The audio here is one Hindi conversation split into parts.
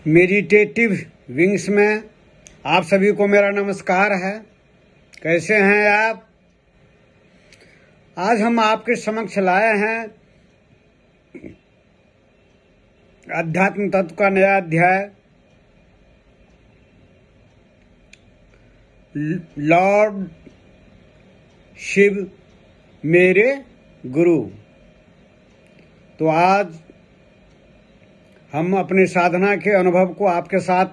मेडिटेटिव विंग्स में आप सभी को मेरा नमस्कार है। कैसे हैं आप? आज हम आपके समक्ष लाए हैं अध्यात्म तत्व का नया अध्याय, लॉर्ड शिव मेरे गुरु। तो आज हम अपने साधना के अनुभव को आपके साथ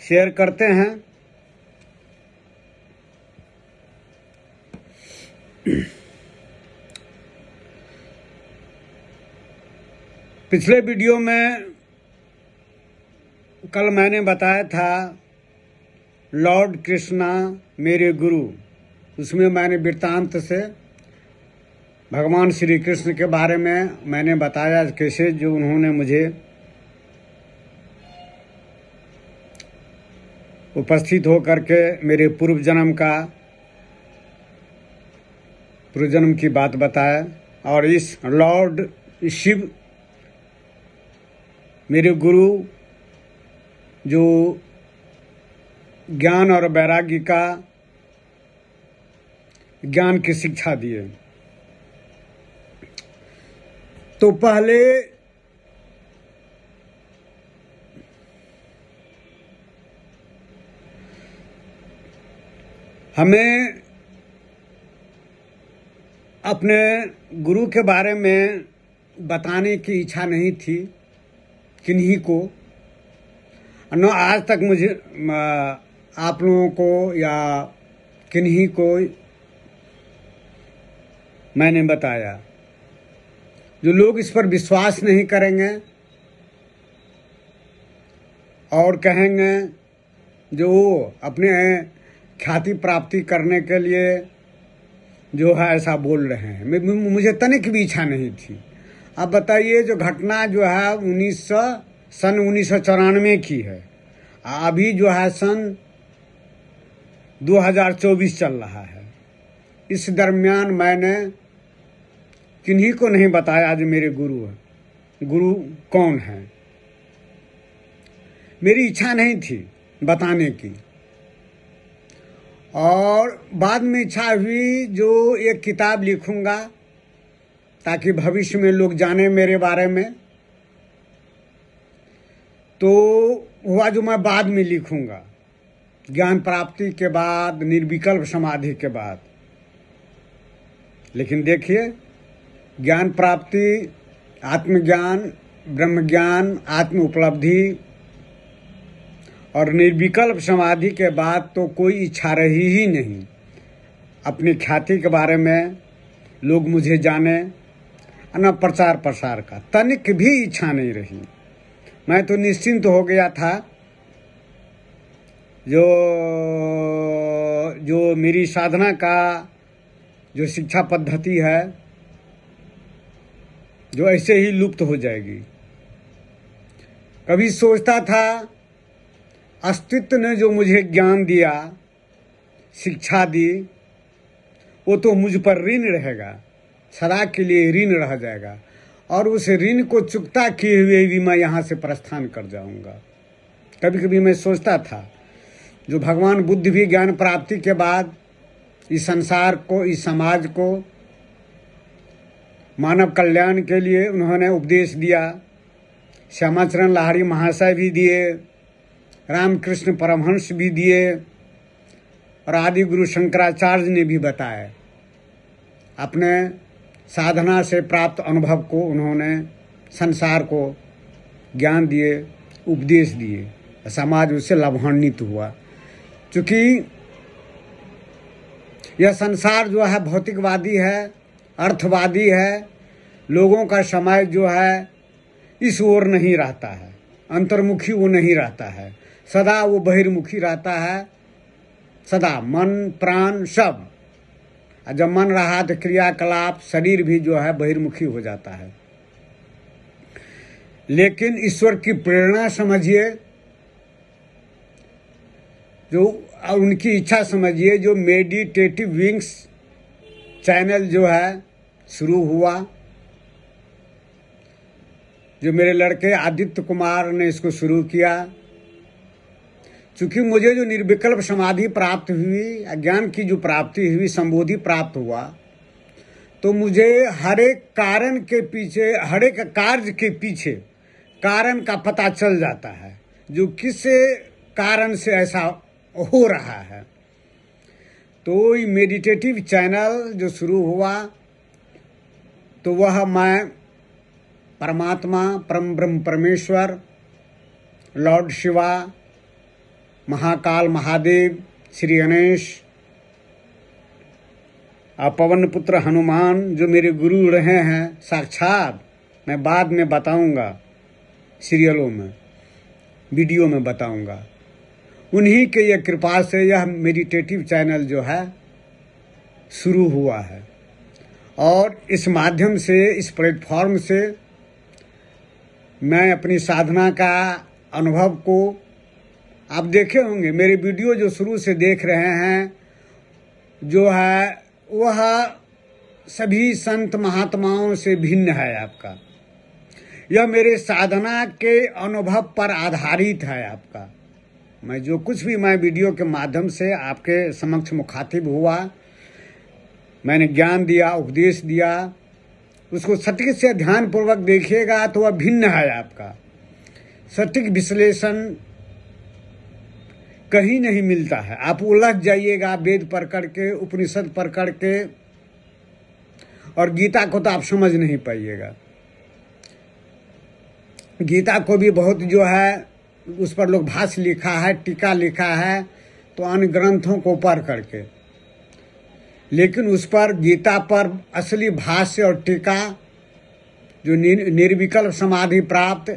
शेयर करते हैं। पिछले वीडियो में कल मैंने बताया था लॉर्ड कृष्णा मेरे गुरु। उसमें मैंने वृत्तांत से भगवान श्री कृष्ण के बारे में मैंने बताया कैसे जो उन्होंने मुझे उपस्थित होकर के मेरे पूर्व जन्म की बात बताया। और इस लॉर्ड शिव मेरे गुरु जो ज्ञान और वैराग्य का ज्ञान की शिक्षा दिए। तो पहले हमें अपने गुरु के बारे में बताने की इच्छा नहीं थी किन्हीं को, न आज तक मुझे आप लोगों को या किन्हीं को मैंने बताया। जो लोग इस पर विश्वास नहीं करेंगे और कहेंगे जो अपने ख्याति प्राप्ति करने के लिए जो है ऐसा बोल रहे हैं, मुझे तनिक भी इच्छा नहीं थी। अब बताइए, जो घटना जो है सन 1994 की है, अभी जो है सन 2024 चल रहा है। इस दरमियान मैंने किन्हीं को नहीं बताया आज मेरे गुरु है। गुरु कौन है मेरी इच्छा नहीं थी बताने की। और बाद में इच्छा हुई जो एक किताब लिखूंगा ताकि भविष्य में लोग जाने मेरे बारे में। तो हुआ जो मैं बाद में लिखूंगा, ज्ञान प्राप्ति के बाद, निर्विकल्प समाधि के बाद। लेकिन देखिए, ज्ञान प्राप्ति, आत्मज्ञान, ब्रह्म ज्ञान, आत्म उपलब्धि और निर्विकल्प समाधि के बाद तो कोई इच्छा रही ही नहीं अपनी ख्याति के बारे में लोग मुझे जाने, न प्रचार प्रसार का तनिक भी इच्छा नहीं रही। मैं तो निश्चिंत हो गया था। जो मेरी साधना का जो शिक्षा पद्धति है जो ऐसे ही लुप्त हो जाएगी। कभी सोचता था अस्तित्व ने जो मुझे ज्ञान दिया, शिक्षा दी, वो तो मुझ पर ऋण रहेगा, सदा के लिए ऋण रह जाएगा। और उस ऋण को चुकता किए हुए भी मैं यहाँ से प्रस्थान कर जाऊंगा। कभी कभी मैं सोचता था जो भगवान बुद्ध भी ज्ञान प्राप्ति के बाद इस संसार को, इस समाज को मानव कल्याण के लिए उन्होंने उपदेश दिया। श्यामाचरण लाहिड़ी महाशय भी दिए, रामकृष्ण परमहंस भी दिए, और आदि गुरु शंकराचार्य ने भी बताया। अपने साधना से प्राप्त अनुभव को उन्होंने संसार को ज्ञान दिए, उपदेश दिए। समाज उससे लाभान्वित हुआ। क्योंकि यह संसार जो है भौतिकवादी है, अर्थवादी है। लोगों का समय जो है इस ओर नहीं रहता है, अंतर्मुखी वो नहीं रहता है, सदा वो बहिर्मुखी रहता है। सदा मन प्राण सब, जब मन रहा तो क्रियाकलाप, शरीर भी जो है बहिर्मुखी हो जाता है। लेकिन ईश्वर की प्रेरणा समझिए, जो उनकी इच्छा समझिए, जो मेडिटेटिव विंग्स चैनल जो है शुरू हुआ। जो मेरे लड़के आदित्य कुमार ने इसको शुरू किया। चूंकि मुझे जो निर्विकल्प समाधि प्राप्त हुई, अज्ञान की जो प्राप्ति हुई, संबोधि प्राप्त हुआ, तो मुझे हर एक कारण के पीछे, हर एक कार्य के पीछे कारण का पता चल जाता है, जो किस कारण से ऐसा हो रहा है। तो ये मेडिटेटिव चैनल जो शुरू हुआ, तो वह मैं परमात्मा, परम ब्रह्म परमेश्वर, लॉर्ड शिवा, महाकाल महादेव, श्री गणेश, पवन पुत्र हनुमान, जो मेरे गुरु रहे हैं साक्षात, मैं बाद में बताऊंगा, सीरियलों में, वीडियो में बताऊंगा। उन्हीं के ये कृपा से यह मेडिटेटिव चैनल जो है शुरू हुआ है। और इस माध्यम से, इस प्लेटफॉर्म से मैं अपनी साधना का अनुभव को, आप देखे होंगे मेरे वीडियो जो शुरू से देख रहे हैं, जो है वह सभी संत महात्माओं से भिन्न है आपका। यह मेरे साधना के अनुभव पर आधारित है आपका। मैं जो कुछ भी मैं वीडियो के माध्यम से आपके समक्ष मुखातिब हुआ, मैंने ज्ञान दिया, उपदेश दिया, उसको सटीक से ध्यानपूर्वक देखिएगा तो वह भिन्न है आपका। सटीक विश्लेषण कहीं नहीं मिलता है। आप उलझ जाइएगा वेद पढ़ करके, उपनिषद पढ़ करके, और गीता को तो आप समझ नहीं पाइएगा। गीता को भी बहुत जो है उस पर लोग भाष्य लिखा है, टीका लिखा है, तो अन्य ग्रंथों को पढ़ करके, लेकिन उस पर, गीता पर असली भाष्य और टीका, जो निर्विकल्प समाधि प्राप्त,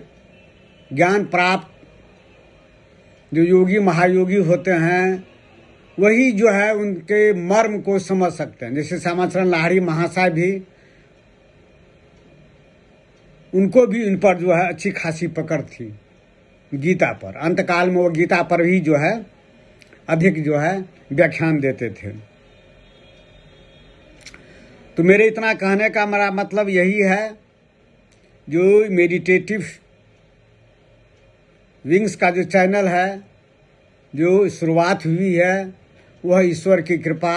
ज्ञान प्राप्त जो योगी महायोगी होते हैं, वही जो है उनके मर्म को समझ सकते हैं। जैसे श्यामाचरण लाहिड़ी महाशय भी, उनको भी इन पर जो है अच्छी खासी पकड़ थी गीता पर। अंतकाल में वो गीता पर भी जो है अधिक जो है व्याख्यान देते थे। तो मेरे इतना कहने का मेरा मतलब यही है, जो मेडिटेटिव विंग्स का जो चैनल है, जो शुरुआत हुई है, वह ईश्वर की कृपा,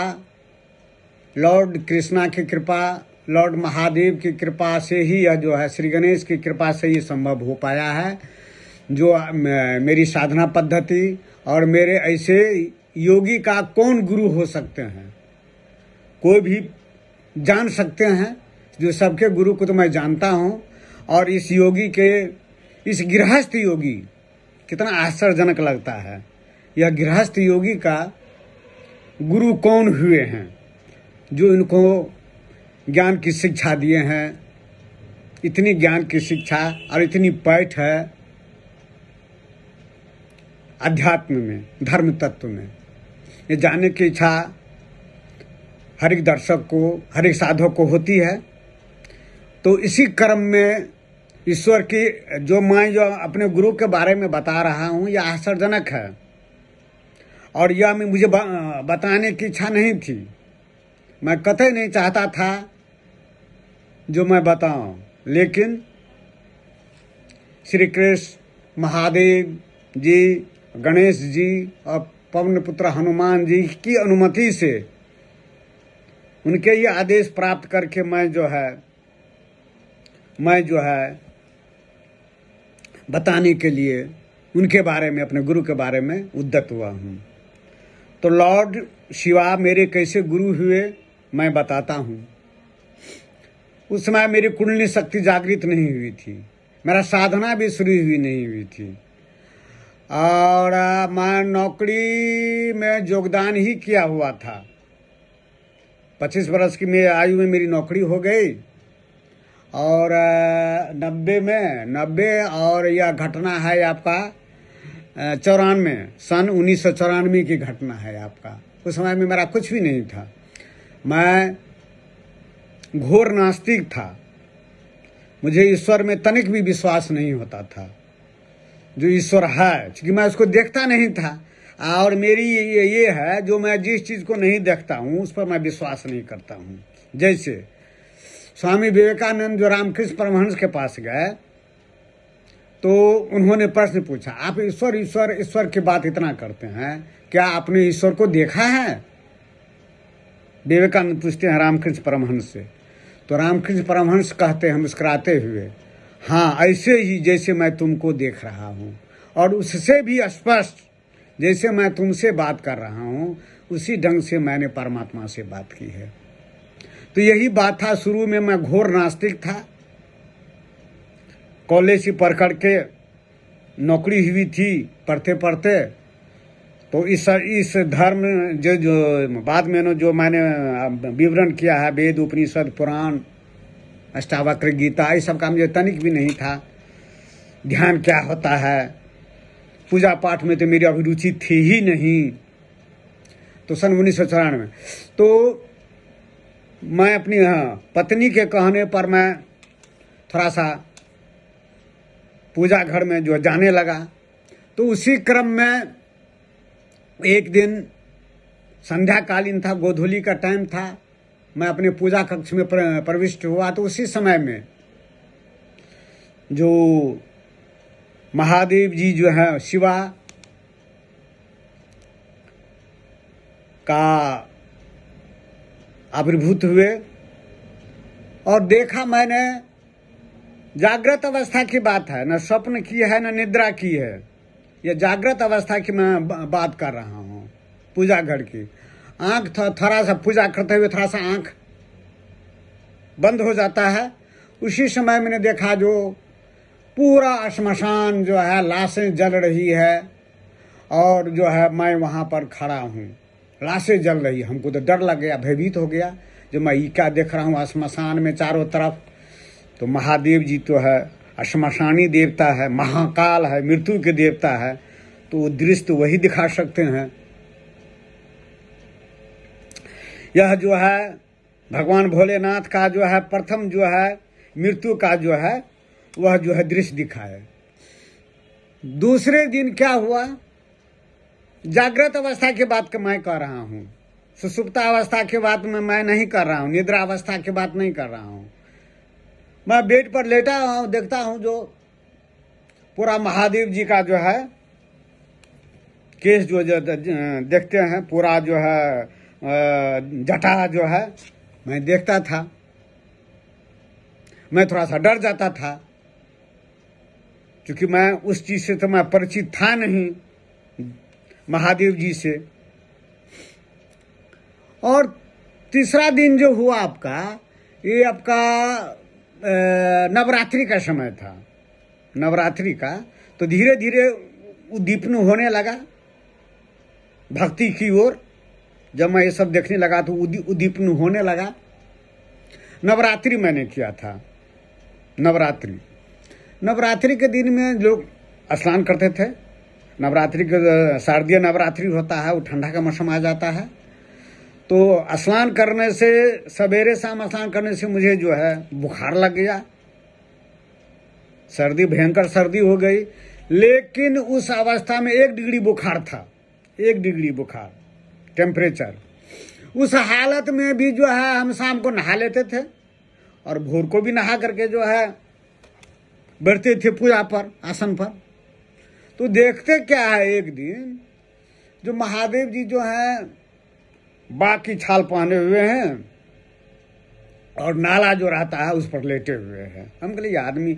लॉर्ड कृष्णा की कृपा, लॉर्ड महादेव की कृपा से ही यह जो है, श्री गणेश की कृपा से ही संभव हो पाया है। जो मेरी साधना पद्धति, और मेरे ऐसे योगी का कौन गुरु हो सकते हैं, कोई भी जान सकते हैं। जो सबके गुरु को तो मैं जानता हूँ, और इस योगी के, इस गृहस्थ योगी, कितना आश्चर्यजनक लगता है, यह गृहस्थ योगी का गुरु कौन हुए हैं, जो इनको ज्ञान की शिक्षा दिए हैं। इतनी ज्ञान की शिक्षा और इतनी पैठ है अध्यात्म में, धर्म तत्व में। ये जानने की इच्छा हर एक दर्शक को, हर एक साधक को होती है। तो इसी क्रम में ईश्वर की, जो मैं जो अपने गुरु के बारे में बता रहा हूँ, यह आश्चर्यजनक है, और यह मुझे बताने की इच्छा नहीं थी। मैं कतई नहीं चाहता था जो मैं बताऊं, लेकिन श्री कृष्ण, महादेव जी, गणेश जी और पवन पुत्र हनुमान जी की अनुमति से, उनके ये आदेश प्राप्त करके मैं जो है बताने के लिए उनके बारे में, अपने गुरु के बारे में उद्यत हुआ हूँ। तो लॉर्ड शिवा मेरे कैसे गुरु हुए मैं बताता हूँ। उस समय मेरी कुंडली शक्ति जागृत नहीं हुई थी, मेरा साधना भी शुरू हुई नहीं हुई थी, और मैं नौकरी में योगदान ही किया हुआ था। 25 वर्ष की मेरी आयु में मेरी नौकरी हो गई, और 90 और यह घटना है आपका 94, सन 1994 की घटना है आपका। उस समय में मेरा कुछ भी नहीं था, मैं घोर नास्तिक था। मुझे ईश्वर में तनिक भी विश्वास नहीं होता था, जो ईश्वर है, क्योंकि मैं उसको देखता नहीं था। और मेरी ये है, जो मैं जिस चीज़ को नहीं देखता हूँ उस पर मैं विश्वास नहीं करता हूँ। जैसे स्वामी विवेकानंद जो रामकृष्ण परमहंस के पास गए, तो उन्होंने प्रश्न पूछा, आप ईश्वर ईश्वर ईश्वर की बात इतना करते हैं, क्या आपने ईश्वर को देखा है? विवेकानंद पूछते हैं रामकृष्ण परमहंस से। तो रामकृष्ण परमहंस कहते हैं मुस्कुराते हुए, हाँ, ऐसे ही जैसे मैं तुमको देख रहा हूँ, और उससे भी स्पष्ट जैसे मैं तुमसे बात कर रहा हूँ, उसी ढंग से मैंने परमात्मा से बात की है। तो यही बात था। शुरू में मैं घोर नास्तिक था, कॉलेज से पढ़ करके नौकरी हुई थी पढ़ते पढ़ते। तो इस धर्म जो बाद में जो मैंने विवरण किया है, वेद उपनिषद पुराण अष्टावक्र गीता, इस सब का मुझे तनिक भी नहीं था। ध्यान क्या होता है, पूजा पाठ में तो मेरी अभिरुचि थी ही नहीं। तो सन 1994 तो मैं अपनी पत्नी के कहने पर मैं थोड़ा सा पूजा घर में जो जाने लगा। तो उसी क्रम में एक दिन संध्याकालीन था, गोधूली का टाइम था, मैं अपने पूजा कक्ष में प्रविष्ट हुआ। तो उसी समय में जो महादेव जी जो है शिवा का आविर्भूत हुए, और देखा मैंने, जागृत अवस्था की बात है, न स्वप्न की है न निद्रा की है, ये जागृत अवस्था की मैं बात कर रहा हूँ। पूजा घर की आंख थोड़ा सा पूजा करते हुए थोड़ा सा आंख बंद हो जाता है। उसी समय मैंने देखा जो पूरा श्मशान जो है लाशें जल रही है, और जो है मैं वहाँ पर खड़ा हूँ, लाशें जल रही। हमको तो डर लग गया, भयभीत हो गया, जो मैं ये क्या देख रहा हूँ श्मशान में चारों तरफ। तो महादेव जी तो है, श्मशानी देवता है, महाकाल है, मृत्यु के देवता है, तो वो दृश्य तो वही दिखा सकते हैं। यह जो है भगवान भोलेनाथ का जो है प्रथम जो है मृत्यु का जो है वह जो है दृश्य दिखा है। दूसरे दिन क्या हुआ, जागृत अवस्था की बात मैं कर रहा हूँ, सुषुप्ता अवस्था की बात में मैं नहीं कर रहा हूँ, निद्रा अवस्था की बात नहीं कर रहा हूँ। मैं बेड पर लेटा हूँ, देखता हूँ जो पूरा महादेव जी का जो है केस जो देखते हैं, पूरा जो है जटा जो है मैं देखता था। मैं थोड़ा सा डर जाता था, क्योंकि मैं उस चीज से तो मैं परिचित था नहीं, महादेव जी से। और तीसरा दिन जो हुआ आपका, ये आपका नवरात्रि का समय था, नवरात्रि का। तो धीरे धीरे उद्दीपन होने लगा भक्ति की ओर। जब मैं ये सब देखने लगा तो उद्दीपन होने लगा। नवरात्रि मैंने किया था। नवरात्रि के दिन में लोग स्नान करते थे। नवरात्रि के शारदीय नवरात्रि होता है, वो ठंडा का मौसम आ जाता है। तो स्नान करने से, सवेरे शाम स्नान करने से मुझे जो है बुखार लग गया, सर्दी, भयंकर सर्दी हो गई। लेकिन उस अवस्था में 1 डिग्री बुखार था, 1 डिग्री बुखार टेम्परेचर। उस हालत में भी जो है हम शाम को नहा लेते थे, और भोर को भी नहा करके जो है बैठते थे पूजा पर, आसन पर। तो देखते क्या है, एक दिन जो महादेव जी जो है बाघ की छाल पहने हुए हैं, और नाला जो रहता है उस पर लेटे हुए हैं। हम कहले ये आदमी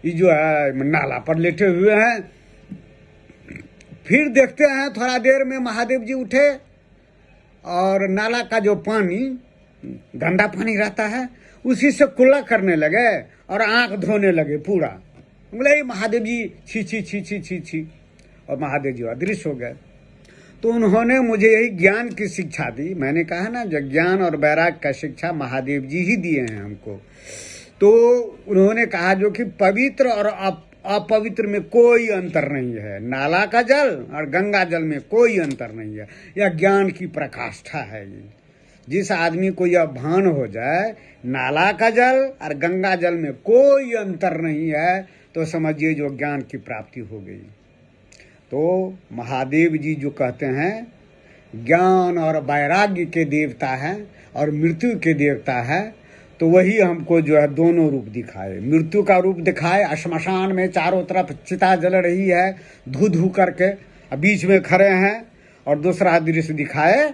ये जो है नाला पर लेटे हुए हैं। फिर देखते हैं थोड़ा देर में महादेव जी उठे, और नाला का जो पानी, गंदा पानी रहता है, उसी से कुल्ला करने लगे और आंख धोने लगे पूरा। बोले महादेव जी छी छी छी छी छी छी, और महादेव जी अदृश्य हो गए। तो उन्होंने मुझे यही ज्ञान की शिक्षा दी। मैंने कहा ना, जो ज्ञान और वैराग्य का शिक्षा महादेव जी ही दिए हैं हमको। तो उन्होंने कहा जो कि पवित्र और अपवित्र में कोई अंतर नहीं है, नाला का जल और गंगा जल में कोई अंतर नहीं है, यह ज्ञान की प्रकाष्ठा है। ये जिस आदमी को यह भान हो जाए नाला का जल और गंगा जल में कोई अंतर नहीं है, तो समझिए जो ज्ञान की प्राप्ति हो गई। तो महादेव जी जो कहते हैं ज्ञान और वैराग्य के देवता हैं और मृत्यु के देवता है, तो वही हमको जो है दोनों रूप दिखाए, मृत्यु का रूप दिखाए, श्मशान में चारों तरफ चिता जल रही है धू धू करके, बीच में खड़े हैं, और दूसरा दृश्य दिखाए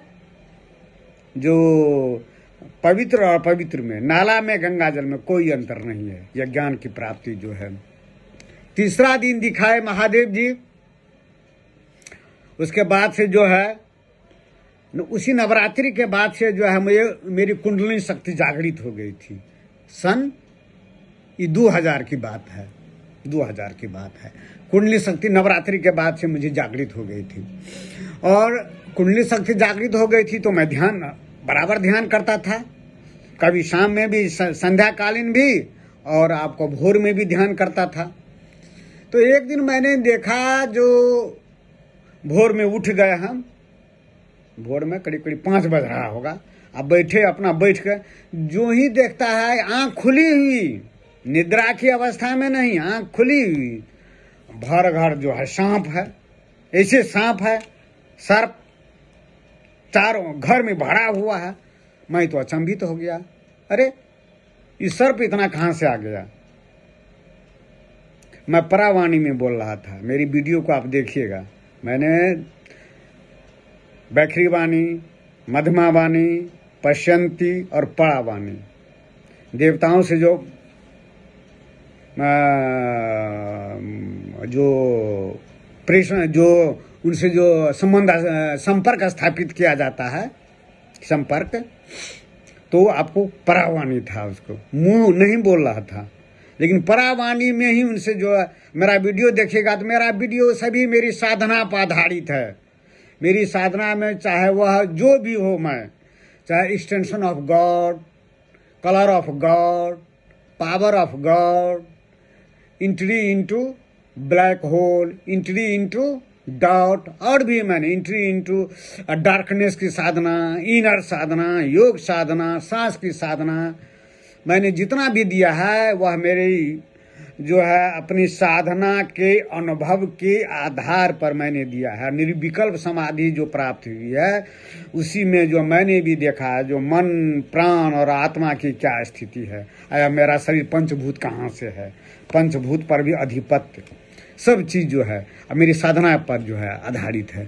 जो पवित्र और अपवित्र में, नाला में गंगा जल में कोई अंतर नहीं है, यह ज्ञान की प्राप्ति जो है। तीसरा दिन दिखाए महादेव जी। उसके बाद से जो है उसी नवरात्रि के बाद से जो है मुझे मेरी कुंडलिनी शक्ति जागृत हो गई थी। सन ये 2000 की बात है, 2000 की बात है। कुंडली शक्ति नवरात्रि के बाद से मुझे जागृत हो गई थी, और कुंडली शक्ति जागृत हो गई थी तो मैं ध्यान बराबर ध्यान करता था, कभी शाम में भी, संध्याकालीन भी, और आपको भोर में भी ध्यान करता था। तो एक दिन मैंने देखा, जो भोर में उठ गए हम, भोर में करीब करीब 5 बज रहा होगा, अब बैठे अपना बैठ कर, जो ही देखता है आंख खुली हुई, निद्रा की अवस्था में नहीं, आंख खुली हुई, भर घर जो है सांप है, ऐसे सांप है, सर्प चारों घर में भरा हुआ है। मैं तो अचंभित हो गया, अरे ये सर्प इतना कहां से आ गया। मैं परावाणी में बोल रहा था, मेरी वीडियो को आप देखिएगा, मैंने बैखरी वाणी, मध्यमा वाणी, पश्यंती और परावाणी देवताओं से जो प्रश्न, जो उनसे जो संपर्क स्थापित किया जाता है, संपर्क, तो आपको परावाणी था, उसको मुंह नहीं बोल रहा था, लेकिन परावाणी में ही उनसे जो मेरा वीडियो देखेगा तो मेरा वीडियो सभी मेरी साधना पर आधारित है। मेरी साधना में चाहे वह जो भी हो, मैं चाहे extension of God, colour of God, power of God, entry into black hole, entry into doubt, और भी मैंने एंट्री इनटू डार्कनेस की साधना, इनर साधना, योग साधना, सांस की साधना, मैंने जितना भी दिया है वह मेरी जो है अपनी साधना के अनुभव के आधार पर मैंने दिया है। निर्विकल्प समाधि जो प्राप्त हुई है उसी में जो मैंने भी देखा है, जो मन, प्राण और आत्मा की क्या स्थिति है, आया मेरा शरीर पंचभूत कहाँ से है, पंचभूत पर भी अधिपत्य, सब चीज जो है अब मेरी साधना पर जो है आधारित है।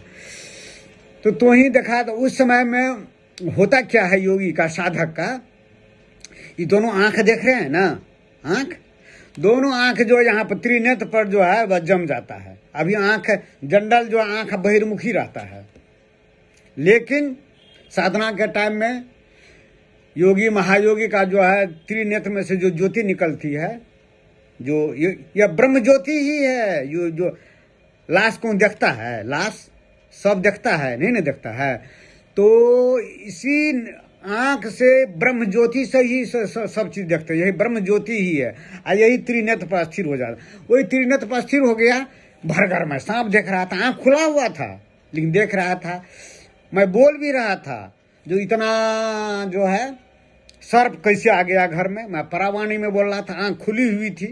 तो ही देखा, तो उस समय में होता क्या है योगी का, साधक का, ये दोनों आंख देख रहे हैं ना, आंख, दोनों आंख जो यहाँ पर त्रिनेत्र पर जो है वह जम जाता है। अभी आंख जनरल जो आंख बहिर्मुखी रहता है, लेकिन साधना के टाइम में योगी महायोगी का जो है त्रिनेत्र में से जो ज्योति निकलती है, जो यह ब्रह्म ज्योति ही है। जो लाश कौन देखता है, लाश सब देखता है, नहीं देखता है, तो इसी आंख से ब्रह्म ज्योति से ही सब चीज देखते हैं, यही ब्रह्म ज्योति ही है, और यही त्रिनेत्र पर स्थिर हो जाता। वही त्रिनेत्र पर स्थिर हो गया, भरगर में सांप देख रहा था, आंख खुला हुआ था लेकिन देख रहा था, मैं बोल भी रहा था, जो इतना जो है सर्प कैसे आ गया घर में, मैं परावाणी में बोल रहा था, आंख खुली हुई थी।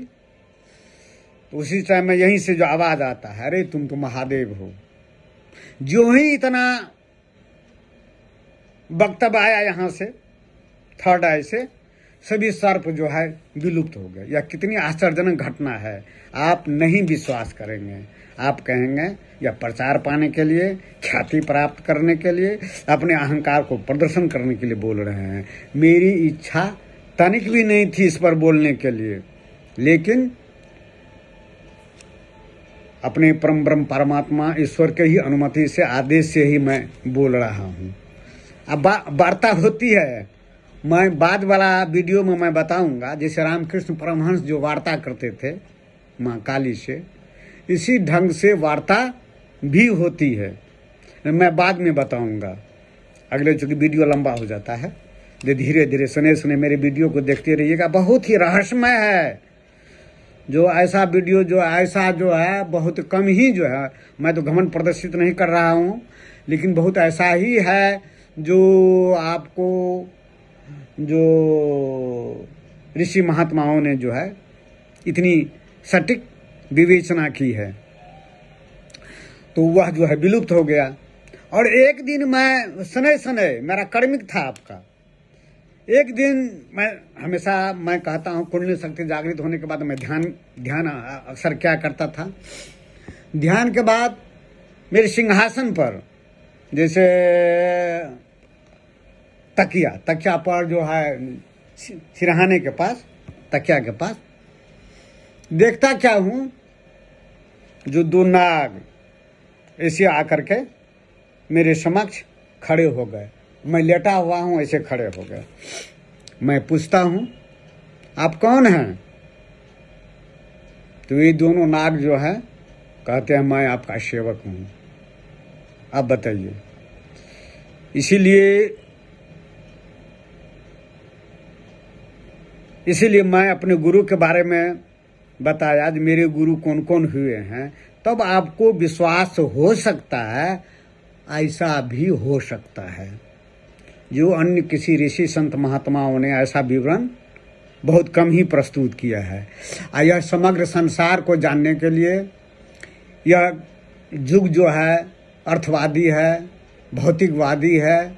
तो उसी टाइम में यहीं से जो आवाज आता है, अरे तुम तो महादेव हो। जो ही इतना वक्तव्य आया यहाँ से, थर्ड आई से, सभी सर्प जो है विलुप्त हो गए। यह कितनी आश्चर्यजनक घटना है, आप नहीं विश्वास करेंगे। आप कहेंगे यह प्रचार पाने के लिए, ख्याति प्राप्त करने के लिए, अपने अहंकार को प्रदर्शन करने के लिए बोल रहे हैं। मेरी इच्छा तनिक भी नहीं थी इस पर बोलने के लिए, लेकिन अपने परम ब्रह्म परमात्मा ईश्वर के ही अनुमति से, आदेश से ही मैं बोल रहा हूँ। अब वार्ता होती है, मैं बाद वाला वीडियो में मैं बताऊंगा, जैसे रामकृष्ण परमहंस जो वार्ता करते थे माँ काली से, इसी ढंग से वार्ता भी होती है। मैं बाद में बताऊंगा, अगले, चूंकि वीडियो लंबा हो जाता है, धीरे धीरे सुने मेरे वीडियो को देखते रहिएगा। बहुत ही रहस्यमय है, जो ऐसा वीडियो जो ऐसा जो है बहुत कम ही जो है, मैं तो घमंड प्रदर्शित नहीं कर रहा हूँ, लेकिन बहुत ऐसा ही है जो आपको, जो ऋषि महात्माओं ने जो है इतनी सटीक विवेचना की है, तो वह जो है विलुप्त हो गया। और एक दिन मैं सने मेरा कर्मिक था आपका, एक दिन मैं कहता हूँ कुंडली शक्ति जागृत होने के बाद मैं ध्यान अक्सर क्या करता था। ध्यान के बाद मेरे सिंहासन पर, जैसे तकिया पर जो है सिरहाने के पास, तकिया के पास देखता क्या हूँ, जो दो नाग ऐसे आकर के मेरे समक्ष खड़े हो गए। मैं लेटा हुआ हूँ, ऐसे खड़े हो गए। मैं पूछता हूँ आप कौन हैं? तो ये दोनों नाग जो है कहते हैं मैं आपका सेवक हूँ, आप बताइए। इसीलिए मैं अपने गुरु के बारे में बताया, आज मेरे गुरु कौन कौन हुए हैं, तब आपको विश्वास हो सकता है। ऐसा भी हो सकता है जो अन्य किसी ऋषि संत महात्माओं ने ऐसा विवरण बहुत कम ही प्रस्तुत किया है। यह समग्र संसार को जानने के लिए यह युग जो है अर्थवादी है, भौतिकवादी है,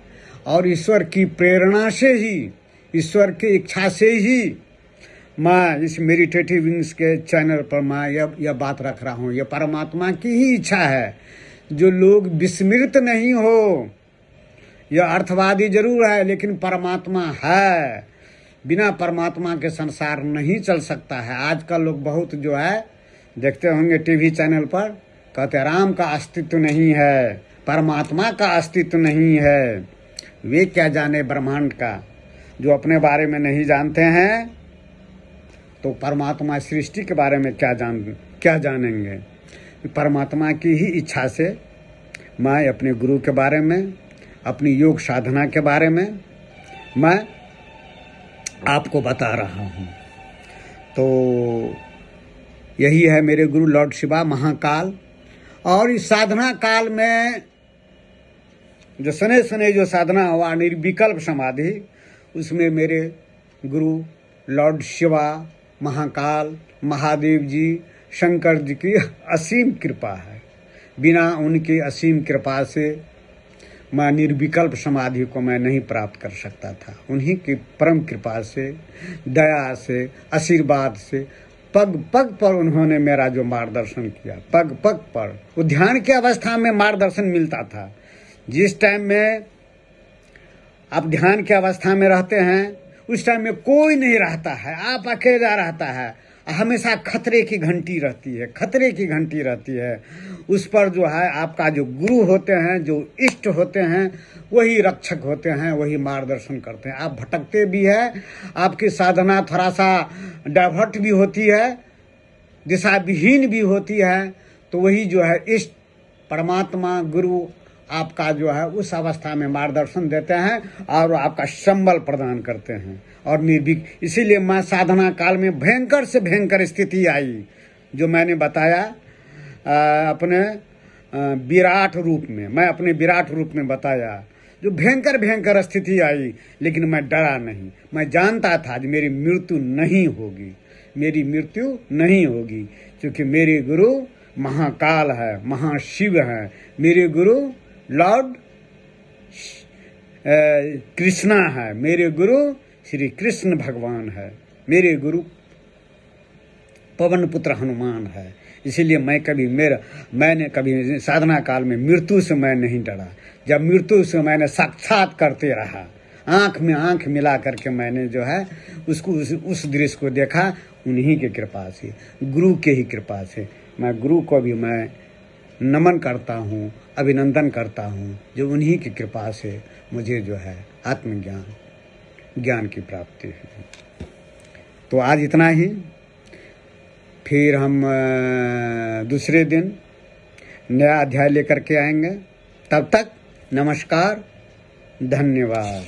और ईश्वर की प्रेरणा से ही, ईश्वर की इच्छा से ही मैं इस मेडिटेटिव विंग्स के चैनल पर मैं यह बात रख रहा हूँ। यह परमात्मा की ही इच्छा है जो लोग विस्मृत नहीं हो। यह अर्थवादी जरूर है लेकिन परमात्मा है। बिना परमात्मा के संसार नहीं चल सकता है। आजकल लोग बहुत जो है देखते होंगे टीवी चैनल पर, कहते राम का अस्तित्व नहीं है, परमात्मा का अस्तित्व नहीं है। वे क्या जाने ब्रह्मांड का, जो अपने बारे में नहीं जानते हैं तो परमात्मा सृष्टि के बारे में क्या जानेंगे। परमात्मा की ही इच्छा से मैं अपने गुरु के बारे में, अपनी योग साधना के बारे में मैं आपको बता रहा हूँ। तो यही है मेरे गुरु लॉर्ड शिवा महाकाल। और इस साधना काल में जो सने जो साधना हुआ निर्विकल्प समाधि, उसमें मेरे गुरु लॉर्ड शिवा महाकाल महादेव जी, शंकर जी की असीम कृपा है। बिना उनकी असीम कृपा से मैं निर्विकल्प समाधि को मैं नहीं प्राप्त कर सकता था। उन्हीं की परम कृपा से, दया से, आशीर्वाद से पग पग पर उन्होंने मेरा जो मार्गदर्शन किया, पग पग पर वो ध्यान की अवस्था में मार्गदर्शन मिलता था। जिस टाइम में आप ध्यान की अवस्था में रहते हैं उस टाइम में कोई नहीं रहता है, आप अकेला रहता है। हमेशा खतरे की घंटी रहती है, खतरे की घंटी रहती है। उस पर जो है आपका जो गुरु होते हैं, जो इष्ट होते हैं, वही रक्षक होते हैं, वही मार्गदर्शन करते हैं। आप भटकते भी है, आपकी साधना थोड़ा सा डाइवर्ट भी होती है, दिशा विहीन भी होती है, तो वही जो है इष्ट परमात्मा गुरु आपका जो है उस अवस्था में मार्गदर्शन देते हैं और आपका संबल प्रदान करते हैं और निर्भीक। इसीलिए मैं साधना काल में भयंकर से भयंकर स्थिति आई, जो मैंने बताया अपने विराट रूप में, मैं अपने विराट रूप में बताया, जो भयंकर भयंकर स्थिति आई, लेकिन मैं डरा नहीं। मैं जानता था कि मेरी मृत्यु नहीं होगी, मेरी मृत्यु नहीं होगी, क्योंकि मेरे गुरु महाकाल है, महाशिव है। मेरे गुरु लॉर्ड कृष्णा है, मेरे गुरु श्री कृष्ण भगवान है, मेरे गुरु पवन पुत्र हनुमान है। इसीलिए मैंने कभी साधना काल में मृत्यु से मैं नहीं डरा। जब मृत्यु से मैंने साक्षात करते रहा, आंख में आंख मिला करके मैंने जो है उसको उस दृश्य को देखा, उन्हीं की कृपा से, गुरु के ही कृपा से। मैं गुरु को भी मैं नमन करता हूँ, अभिनंदन करता हूँ, जो उन्हीं की कृपा से मुझे जो है ज्ञान की प्राप्ति है। तो आज इतना ही, फिर हम दूसरे दिन नया अध्याय लेकर के आएंगे। तब तक नमस्कार, धन्यवाद।